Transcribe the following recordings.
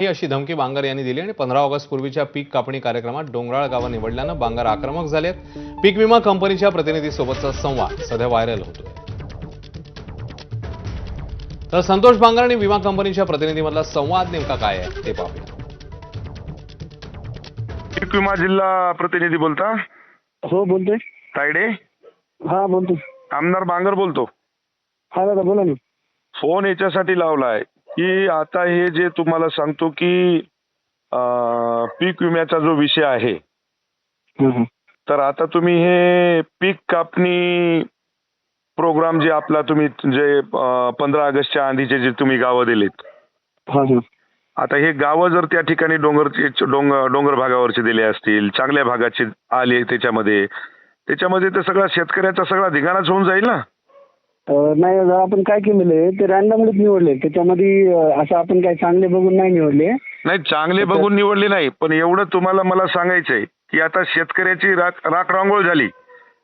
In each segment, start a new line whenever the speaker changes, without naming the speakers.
ही अशी धमकी बांगर यांनी दिली आणि 15 ऑगस्ट पूर्वीच्या पीक कापणी कार्यक्रमात डोंगराळ गावं निवडल्यानं बांगर आक्रमक झालेत. पीक विमा कंपनीच्या प्रतिनिधीसोबतचा संवाद सध्या व्हायरल होतोय. तर संतोष बांगर आणि विमा कंपनीच्या प्रतिनिधीमधला संवाद नेमका काय आहे ते पाहूया.
पीक विमा जिल्हा प्रतिनिधी बोलता?
हो बोलतोय.
तायडे?
हा बोलतो.
आमदार बांगर बोलतो.
हा दादा बोला ना.
फोन याच्यासाठी लावलाय की आता हे जे तुम्हाला सांगतो की पीक विम्याचा जो विषय आहे, तर आता तुम्ही हे पीक कापणी प्रोग्राम जे आपला तुम्ही जे 15 ऑगस्टच्या आधीचे जे तुम्ही गावं दिलीत, आता हे गावं जर त्या ठिकाणी डोंगर भागावरचे दिले असतील, चांगल्या भागाचे आले त्याच्यामध्ये तर सगळा शेतकऱ्याचा सगळा धिगाणाच होऊन जाईल ना.
नाही दादा, आपण काय केलेलं ते रॅन्डमलीच निवडले. त्याच्यामध्ये असं आपण काय चांगले बघून नाही निवडले.
नाही, चांगले बघून निवडले नाही, पण एवढं तुम्हाला मला सांगायचंय की आता शेतकऱ्याची राख रांगोळ झाली,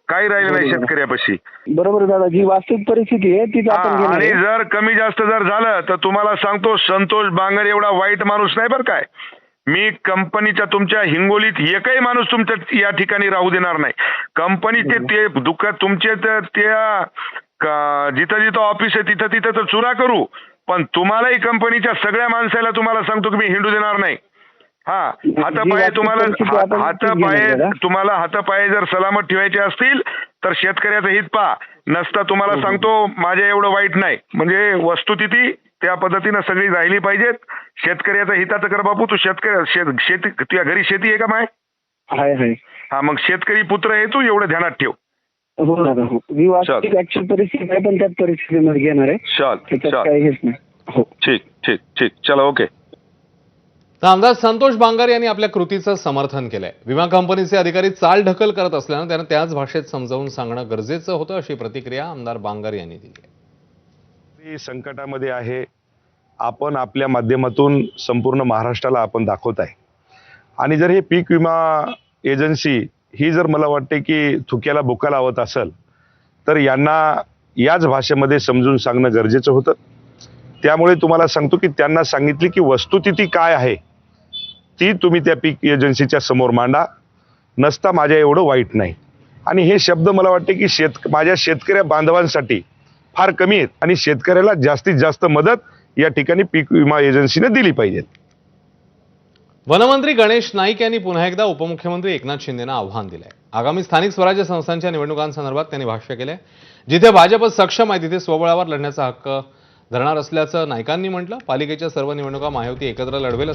काही राहिलं नाही शेतकऱ्यापाशी.
बरोबर दादा, जी वास्तविक परिस्थिती आहे तीच आपण घेणार
आणि
आहे.
जर कमी जास्त जर झालं तर तुम्हाला सांगतो, संतोष बांगर एवढा वाईट माणूस नाही बरं काय. मी कंपनीच्या तुमच्या हिंगोलीत एकही माणूस तुमच्या या ठिकाणी राहू देणार नाही. कंपनीचे ते दुःख तुमचे त्या जिथं जिथं ऑफिस आहे तिथं तर चुरा करू, पण तुम्हालाही कंपनीच्या सगळ्या माणसाला तुम्हाला सांगतो की मी हिंडू देणार नाही. हा, हातापाय जर सलामत ठेवायचे असतील तर शेतकऱ्याचं हित पहा. नसता तुम्हाला सांगतो माझ्या एवढं वाईट नाही. म्हणजे वस्तुस्थिती त्या पद्धतीनं सगळी राहिली पाहिजेत. शेतकऱ्याचं हिताचं कर बापू. तू शेती तुझ्या घरी शेती आहे का माय?
आहे.
हा, मग शेतकरी पुत्र आहे तू, एवढं ध्यानात ठेव.
हो दादा, हो. मी वास्तविक ऍक्च्युअल परिस्थिती आहे, पण त्याच परिस्थितीमध्ये घेणार आहे.
चल
काही हेच नाही. हो,
ठीक चला, ओके.
तर आमदार संतोष बांगर यांनी आपल्या कृतीचं समर्थन केलंय. विमा कंपनीचे अधिकारी चालढकल करत असल्यानं त्यांना त्याच भाषेत समजावून सांगणं गरजेचं होतं, अशी प्रतिक्रिया आमदार बांगर यांनी दिली.
संकटामध्ये आहे, आपण आपल्या माध्यमातून संपूर्ण महाराष्ट्राला आपण दाखवत आहे. आणि जर हे पीक विमा एजन्सी ही जर मला वाटते की थुक्याला बुका लावत असेल तर यांना याच भाषेमध्ये समजून सांगणं गरजेचं होतं. त्यामुळे तुम्हाला सांगतो की त्यांना सांगितली की वस्तुस्थिती काय आहे ती तुम्ही त्या पीक एजन्सीच्या समोर मांडा. नसता माझ्या एवढं वाईट नाही. आणि हे शब्द मला वाटते की माझ्या शेतकऱ्या बांधवांसाठी फार कमी आहेत आणि शेतकऱ्याला जास्तीत जास्त मदत या ठिकाणी पीक विमा एजन्सीने दिली पाहिजे.
वनमंत्री गणेश नाईक यांनी पुन्हा एकदा उपमुख्यमंत्री एकनाथ शिंदेंना आव्हान दिलंय. आगामी स्थानिक स्वराज्य संस्थांच्या निवडणुकांसंदर्भात त्यांनी भाष्य केलंय. जिथे भाजप सक्षम आहे तिथे स्वबळावर लढण्याचा हक्क धरणार असल्याचं नाईकांनी म्हटलं. पालिकेच्या सर्व निवडणुका महायुती एकत्र लढवेल